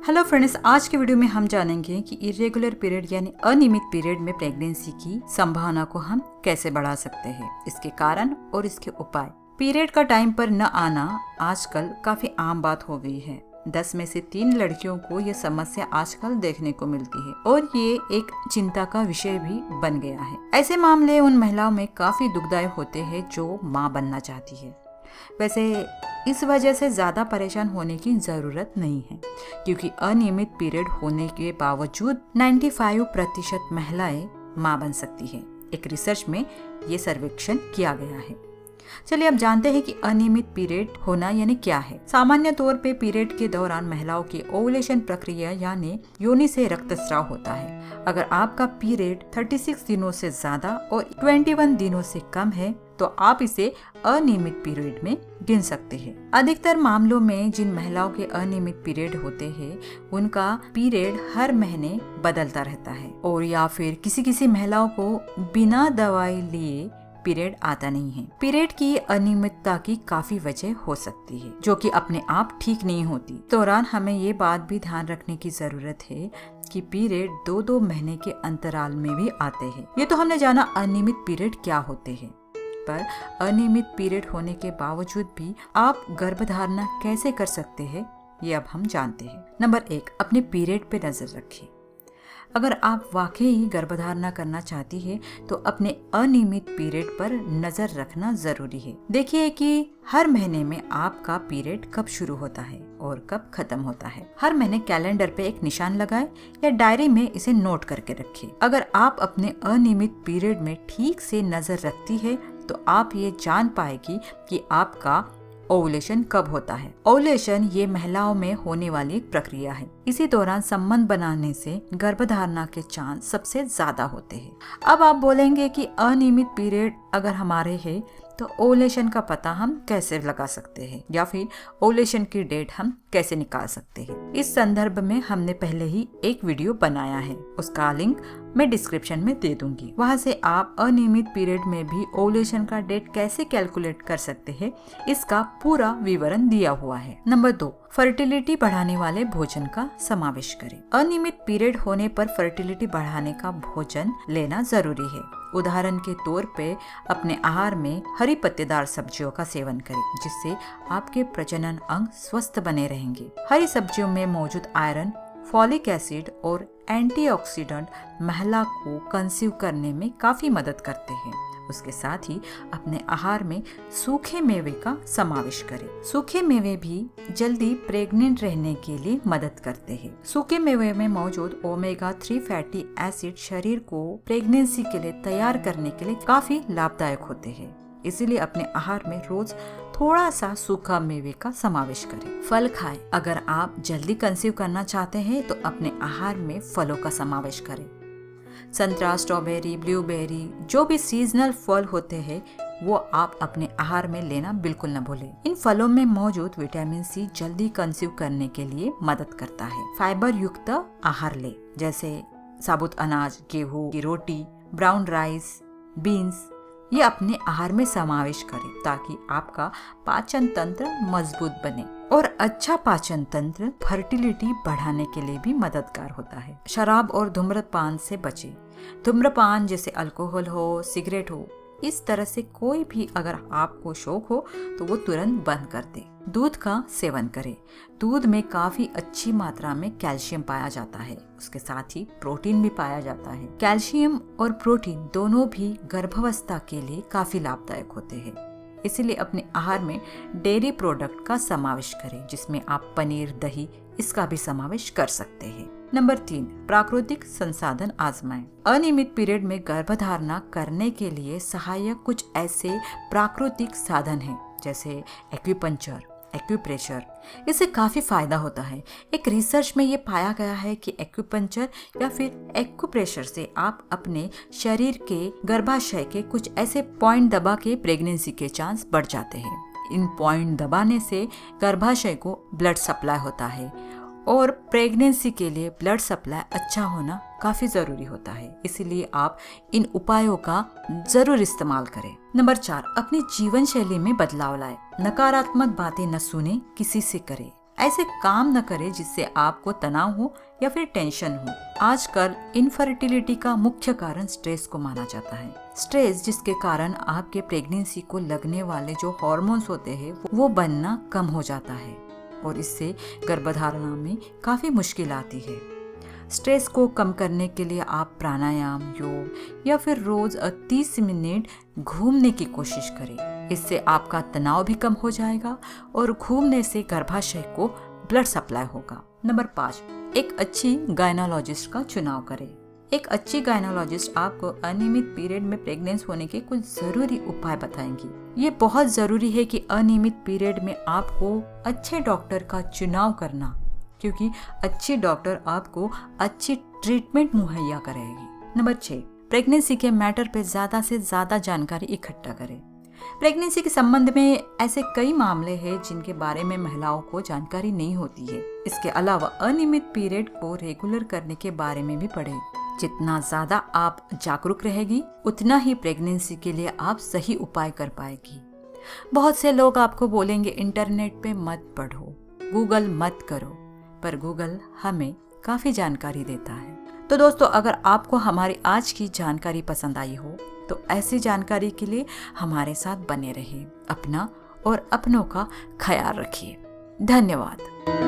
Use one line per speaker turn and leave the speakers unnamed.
Hello friends, आज के video में हम जानेंगे कि इरेगुलर पीरियड यानी अनियमित पीरियड में प्रेगनेंसी की संभावना को हम कैसे बढ़ा सकते हैं, इसके कारण और इसके उपाय। पीरियड का टाइम पर न आना आजकल काफी आम बात हो गई है। 10 में से 3 लड़कियों को ये समस्या आजकल देखने को मिलती है और ये एक चिंता का विषय भी बन गया है। ऐसे मामले उन महिलाओं में काफी दुखदायक होते हैं जो माँ बनना चाहती है। वैसे इस वजह से ज़्यादा परेशान होने की ज़रूरत नहीं है, क्योंकि अनियमित पीरियड होने के बावजूद 95% महिलाएं मां बन सकती है। एक रिसर्च में ये सर्वेक्षण किया गया है। चलिए अब जानते हैं कि अनियमित पीरियड होना यानी क्या है। सामान्य तौर पे पीरियड के दौरान महिलाओं की ओवुलेशन प्रक्रिया यानी योनि से रक्तस्राव होता है। अगर आपका पीरियड 36 दिनों से ज्यादा और 21 दिनों से कम है तो आप इसे अनियमित पीरियड में गिन सकते हैं। अधिकतर मामलों में जिन महिलाओं के अनियमित पीरियड होते हैं उनका पीरियड हर महीने बदलता रहता है, और या फिर किसी महिलाओं को बिना दवाई लिए पीरियड आता नहीं है। पीरियड की अनियमितता की काफी वजह हो सकती है जो कि अपने आप ठीक नहीं होती। दौरान हमें ये बात भी ध्यान रखने की जरूरत है कि पीरियड 2-2 महीने के अंतराल में भी आते हैं। ये तो हमने जाना अनियमित पीरियड क्या होते हैं, पर अनियमित पीरियड होने के बावजूद भी आप गर्भधारणा कैसे कर सकते हैं ये अब हम जानते हैं। नंबर 1, अपने पीरियड पे नजर रखें। अगर आप वाकई गर्भधारणा करना चाहती है तो अपने अनियमित पीरियड पर नजर रखना जरूरी है। देखिए कि हर महीने में आपका पीरियड कब शुरू होता है और कब खत्म होता है। हर महीने कैलेंडर पे एक निशान लगाएं या डायरी में इसे नोट करके रखें। अगर आप अपने अनियमित पीरियड में ठीक से नजर रखती है तो आप ये जान पाएगी कि आपका ओवुलेशन कब होता है। ओवुलेशन ये महिलाओं में होने वाली एक प्रक्रिया है। इसी दौरान संबंध बनाने से गर्भधारणा के चांस सबसे ज्यादा होते हैं। अब आप बोलेंगे कि अनियमित पीरियड अगर हमारे है तो ओवुलेशन का पता हम कैसे लगा सकते हैं या फिर ओवुलेशन की डेट हम कैसे निकाल सकते हैं। इस संदर्भ में हमने पहले ही एक वीडियो बनाया है, उसका लिंक मैं डिस्क्रिप्शन में दे दूंगी। वहां से आप अनियमित पीरियड में भी ओवुलेशन का डेट कैसे कैलकुलेट कर सकते हैं इसका पूरा विवरण दिया हुआ है। नंबर 2, फर्टिलिटी बढ़ाने वाले भोजन का समावेश करें। अनियमित पीरियड होने पर फर्टिलिटी बढ़ाने का भोजन लेना जरूरी है। उदाहरण के तौर पे अपने आहार में हरी पत्तेदार सब्जियों का सेवन करें, जिससे आपके प्रजनन अंग स्वस्थ बने रहेंगे। हरी सब्जियों में मौजूद आयरन, फॉलिक एसिड और एंटीऑक्सीडेंट महिला को कंसीव करने में काफी मदद करते हैं। उसके साथ ही अपने आहार में सूखे मेवे का समावेश करें। सूखे मेवे भी जल्दी प्रेग्नेंट रहने के लिए मदद करते हैं। सूखे मेवे में मौजूद ओमेगा 3 फैटी एसिड शरीर को प्रेगनेंसी के लिए तैयार करने के लिए काफी लाभदायक होते हैं। इसीलिए अपने आहार में रोज थोड़ा सा सूखा मेवे का समावेश करें। फल खाएं। अगर आप जल्दी कंसीव करना चाहते हैं तो अपने आहार में फलों का समावेश करें। संतरा, स्ट्रॉबेरी, ब्लूबेरी, जो भी सीजनल फल होते हैं वो आप अपने आहार में लेना बिल्कुल न भूलें। इन फलों में मौजूद विटामिन सी जल्दी कंसीव करने के लिए मदद करता है। फाइबर युक्त आहार ले, जैसे साबुत अनाज, गेहूं की रोटी, ब्राउन राइस, बीन्स, ये अपने आहार में समावेश करें ताकि आपका पाचन तंत्र मजबूत बने। और अच्छा पाचन तंत्र फर्टिलिटी बढ़ाने के लिए भी मददगार होता है। शराब और धूम्रपान से बचें। धूम्रपान जैसे अल्कोहल हो, सिगरेट हो, इस तरह से कोई भी अगर आपको शौक हो तो वो तुरंत बंद कर दे। दूध का सेवन करें। दूध में काफी अच्छी मात्रा में कैल्शियम पाया जाता है, उसके साथ ही प्रोटीन भी पाया जाता है। कैल्शियम और प्रोटीन दोनों भी गर्भावस्था के लिए काफी लाभदायक होते हैं। इसीलिए अपने आहार में डेयरी प्रोडक्ट का समावेश करें, जिसमें आप पनीर, दही, इसका भी समावेश कर सकते हैं। नंबर 3, प्राकृतिक संसाधन आजमाएं। अनियमित पीरियड में गर्भधारणा करने के लिए सहायक कुछ ऐसे प्राकृतिक साधन हैं, जैसे एक्यूपंक्चर, एक्यूप्रेशर। इससे काफी फायदा होता है। एक रिसर्च में ये पाया गया है कि एक्यूपंक्चर या फिर एक्यूप्रेशर से आप अपने शरीर के गर्भाशय के कुछ ऐसे पॉइंट दबा के प्रेगनेंसी के चांस बढ़ जाते हैं। इन पॉइंट दबाने से गर्भाशय को ब्लड सप्लाई होता है और प्रेगनेंसी के लिए ब्लड सप्लाई अच्छा होना काफी जरूरी होता है। इसीलिए आप इन उपायों का जरूर इस्तेमाल करें। नंबर 4, अपनी जीवन शैली में बदलाव लाए। नकारात्मक बातें न सुने, किसी से करें। ऐसे काम न करें जिससे आपको तनाव हो या फिर टेंशन हो। आजकल इनफर्टिलिटी का मुख्य कारण स्ट्रेस को माना जाता है। स्ट्रेस जिसके कारण आपके प्रेगनेंसी को लगने वाले जो हार्मोन्स होते हैं वो बनना कम हो जाता है और इससे गर्भधारणा में काफी मुश्किल आती है। स्ट्रेस को कम करने के लिए आप प्राणायाम, योग या फिर रोज 30 मिनट घूमने की कोशिश करें। इससे आपका तनाव भी कम हो जाएगा और घूमने से गर्भाशय को ब्लड सप्लाई होगा। नंबर 5, एक अच्छी गायनोलॉजिस्ट का चुनाव करें। एक अच्छी गायनोलॉजिस्ट आपको अनियमित पीरियड में प्रेग्नेंट होने के कुछ जरूरी उपाय बताएंगी। ये बहुत जरूरी है कि अनियमित पीरियड में आपको अच्छे डॉक्टर का चुनाव करना, क्योंकि अच्छी डॉक्टर आपको अच्छी ट्रीटमेंट मुहैया करेगी। नंबर 6, प्रेगनेंसी के मैटर पे ज्यादा से ज्यादा जानकारी इकट्ठा करें। प्रेगनेंसी के संबंध में ऐसे कई मामले हैं जिनके बारे में महिलाओं को जानकारी नहीं होती है। इसके अलावा अनियमित पीरियड को रेगुलर करने के बारे में भी पढ़ें। जितना ज्यादा आप जागरूक रहेगी उतना ही प्रेगनेंसी के लिए आप सही उपाय कर पाएगी। बहुत से लोग आपको बोलेंगे इंटरनेट पे मत पढ़ो, गूगल मत करो, पर गूगल हमें काफी जानकारी देता है। तो दोस्तों, अगर आपको हमारी आज की जानकारी पसंद आई हो तो ऐसी जानकारी के लिए हमारे साथ बने रहिए। अपना और अपनों का ख्याल रखिए। धन्यवाद।